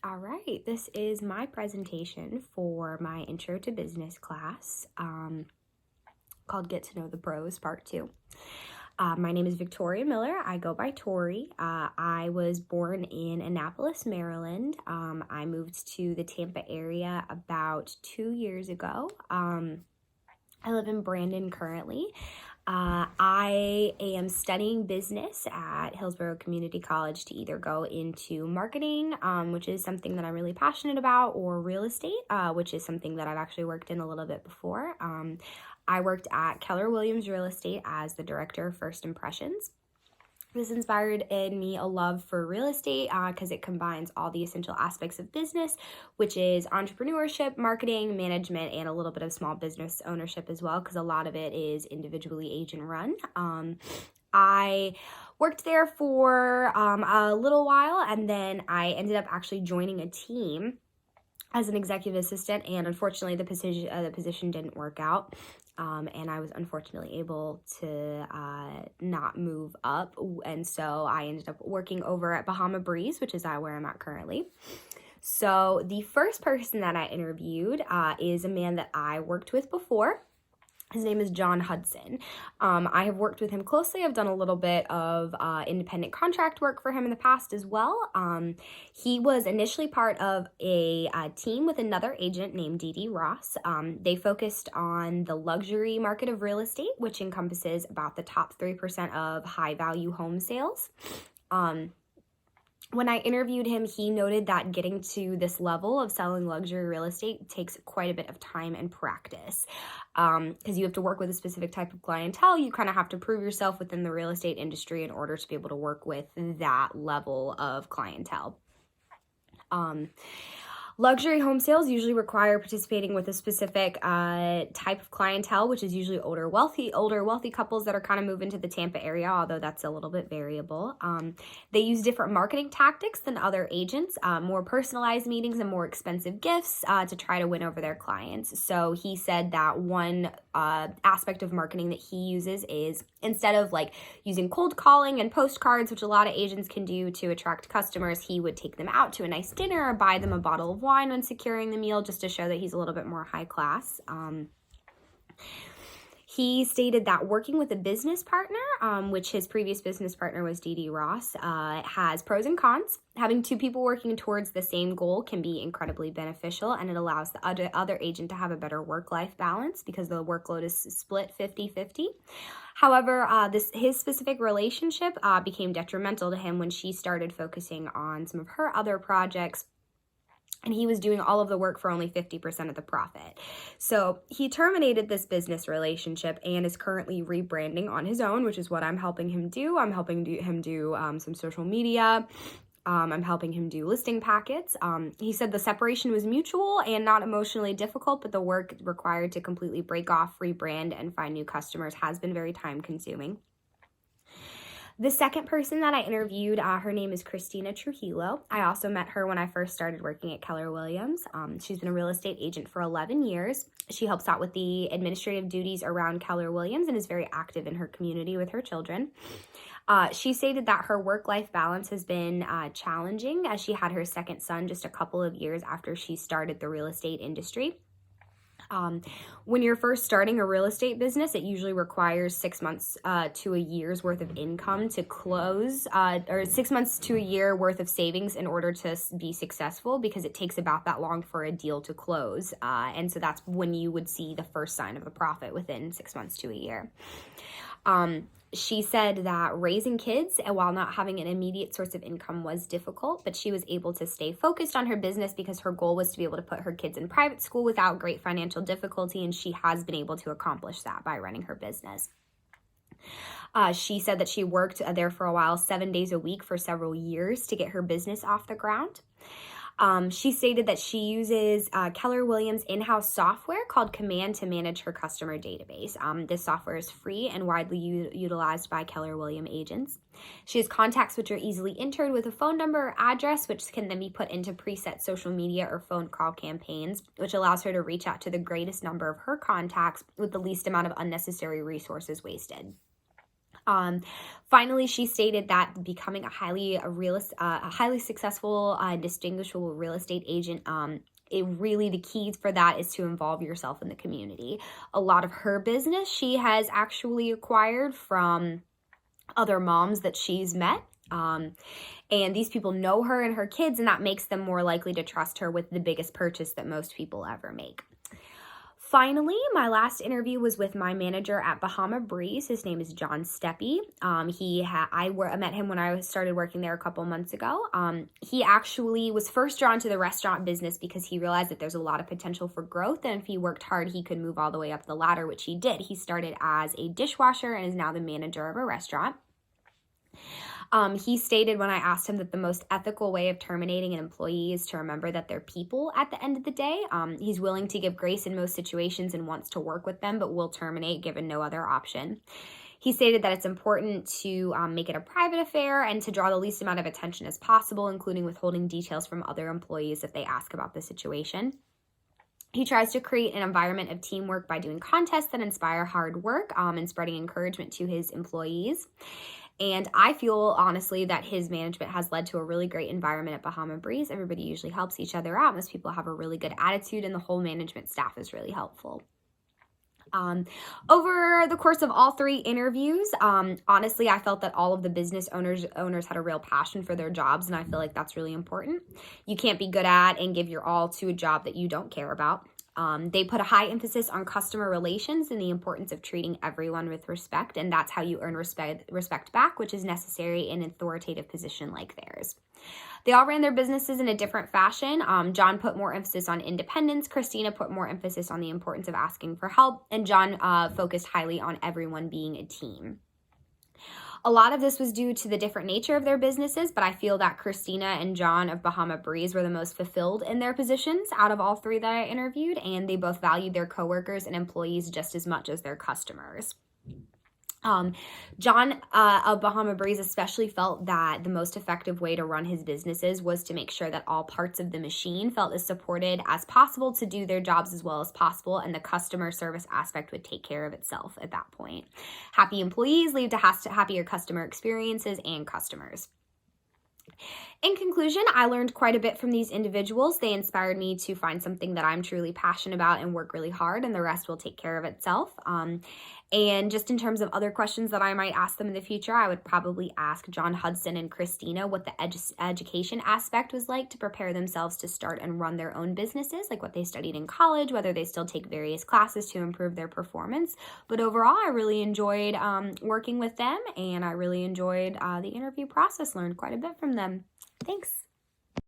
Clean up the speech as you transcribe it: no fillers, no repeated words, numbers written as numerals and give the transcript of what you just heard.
All right, this is my presentation for my Intro to Business class called Get to Know the Pros, Part 2. My name is Victoria Miller. I go by Tori. I was born in Annapolis, Maryland. I moved to the Tampa area about 2 years ago. I live in Brandon currently. I am studying business at Hillsborough Community College to either go into marketing, which is something that I'm really passionate about, or real estate, which is something that I've actually worked in a little bit before. I worked at Keller Williams Real Estate as the Director of First Impressions. This inspired in me a love for real estate because it combines all the essential aspects of business, which is entrepreneurship, marketing, management, and a little bit of small business ownership as well, because a lot of it is individually agent run. I worked there for a little while, and then I ended up actually joining a team as an executive assistant, and unfortunately the position didn't work out. And I was unfortunately able to not move up, and so I ended up working over at Bahama Breeze, which is where I'm at currently. So the first person that I interviewed is a man that I worked with before. His name is John Hudson. I have worked with him closely. I've done a little bit of independent contract work for him in the past as well. He was initially part of a team with another agent named Dee Dee Ross. They focused on the luxury market of real estate, which encompasses about the top 3% of high-value home sales. When I interviewed him, he noted that getting to this level of selling luxury real estate takes quite a bit of time and practice because you have to work with a specific type of clientele. You kind of have to prove yourself within the real estate industry in order to be able to work with that level of clientele. Luxury home sales usually require participating with a specific type of clientele, which is usually older wealthy couples that are kind of moving to the Tampa area, although that's a little bit variable. They use different marketing tactics than other agents, more personalized meetings and more expensive gifts to try to win over their clients. So he said that one aspect of marketing that he uses is, instead of like using cold calling and postcards, which a lot of agents can do to attract customers, he would take them out to a nice dinner or buy them a bottle of wine when securing the meal, just to show that he's a little bit more high class. He stated that working with a business partner, which his previous business partner was Dee Dee Ross, has pros and cons. Having two people working towards the same goal can be incredibly beneficial, and it allows the other agent to have a better work-life balance because the workload is split 50-50. However, his specific relationship became detrimental to him when she started focusing on some of her other projects, and he was doing all of the work for only 50% of the profit. So he terminated this business relationship and is currently rebranding on his own, which is what I'm helping him do. I'm helping him do some social media. I'm helping him do listing packets. He said the separation was mutual and not emotionally difficult, but the work required to completely break off, rebrand, and find new customers has been very time consuming. The second person that I interviewed, her name is Christina Trujillo. I also met her when I first started working at Keller Williams. She's been a real estate agent for 11 years. She helps out with the administrative duties around Keller Williams and is very active in her community with her children. She stated that her work-life balance has been challenging as she had her second son just a couple of years after she started the real estate industry. When you're first starting a real estate business, it usually requires 6 months to a year's worth of income to close, or 6 months to a year worth of savings in order to be successful, because it takes about that long for a deal to close. And so that's when you would see the first sign of a profit within 6 months to a year. She said that raising kids, while not having an immediate source of income, was difficult, but she was able to stay focused on her business because her goal was to be able to put her kids in private school without great financial difficulty, and she has been able to accomplish that by running her business. She said that she worked there for a while, 7 days a week for several years to get her business off the ground. She stated that she uses Keller Williams in-house software called Command to manage her customer database. This software is free and widely utilized by Keller Williams agents. She has contacts which are easily entered with a phone number or address, which can then be put into preset social media or phone call campaigns, which allows her to reach out to the greatest number of her contacts with the least amount of unnecessary resources wasted. Finally, she stated that becoming a highly successful, distinguishable real estate agent, the keys for that is to involve yourself in the community. A lot of her business she has actually acquired from other moms that she's met. And these people know her and her kids, and that makes them more likely to trust her with the biggest purchase that most people ever make. Finally, my last interview was with my manager at Bahama Breeze. His name is John Steppe. I met him when I started working there a couple months ago. He actually was first drawn to the restaurant business because he realized that there's a lot of potential for growth, and if he worked hard, he could move all the way up the ladder, which he did. He started as a dishwasher and is now the manager of a restaurant. He stated when I asked him that the most ethical way of terminating an employee is to remember that they're people at the end of the day. He's willing to give grace in most situations and wants to work with them, but will terminate given no other option. He stated that it's important to make it a private affair and to draw the least amount of attention as possible, including withholding details from other employees if they ask about the situation. He tries to create an environment of teamwork by doing contests that inspire hard work and spreading encouragement to his employees. And I feel, honestly, that his management has led to a really great environment at Bahama Breeze. Everybody usually helps each other out. Most people have a really good attitude, and the whole management staff is really helpful. Over the course of all 3 interviews, honestly, I felt that all of the business owners had a real passion for their jobs, and I feel like that's really important. You can't be good at and give your all to a job that you don't care about. They put a high emphasis on customer relations and the importance of treating everyone with respect, and that's how you earn respect back, which is necessary in an authoritative position like theirs. They all ran their businesses in a different fashion. John put more emphasis on independence, Christina put more emphasis on the importance of asking for help, and John focused highly on everyone being a team. A lot of this was due to the different nature of their businesses, but I feel that Christina and John of Bahama Breeze were the most fulfilled in their positions out of all 3 that I interviewed, and they both valued their coworkers and employees just as much as their customers. John of Bahama Breeze especially felt that the most effective way to run his businesses was to make sure that all parts of the machine felt as supported as possible to do their jobs as well as possible, and the customer service aspect would take care of itself at that point. Happy employees lead to happier customer experiences and customers. In conclusion, I learned quite a bit from these individuals. They inspired me to find something that I'm truly passionate about and work really hard, and the rest will take care of itself. And just in terms of other questions that I might ask them in the future, I would probably ask John Hudson and Christina what the education aspect was like to prepare themselves to start and run their own businesses, like what they studied in college, whether they still take various classes to improve their performance. But overall, I really enjoyed working with them, and I really enjoyed the interview process, learned quite a bit from them. Thanks.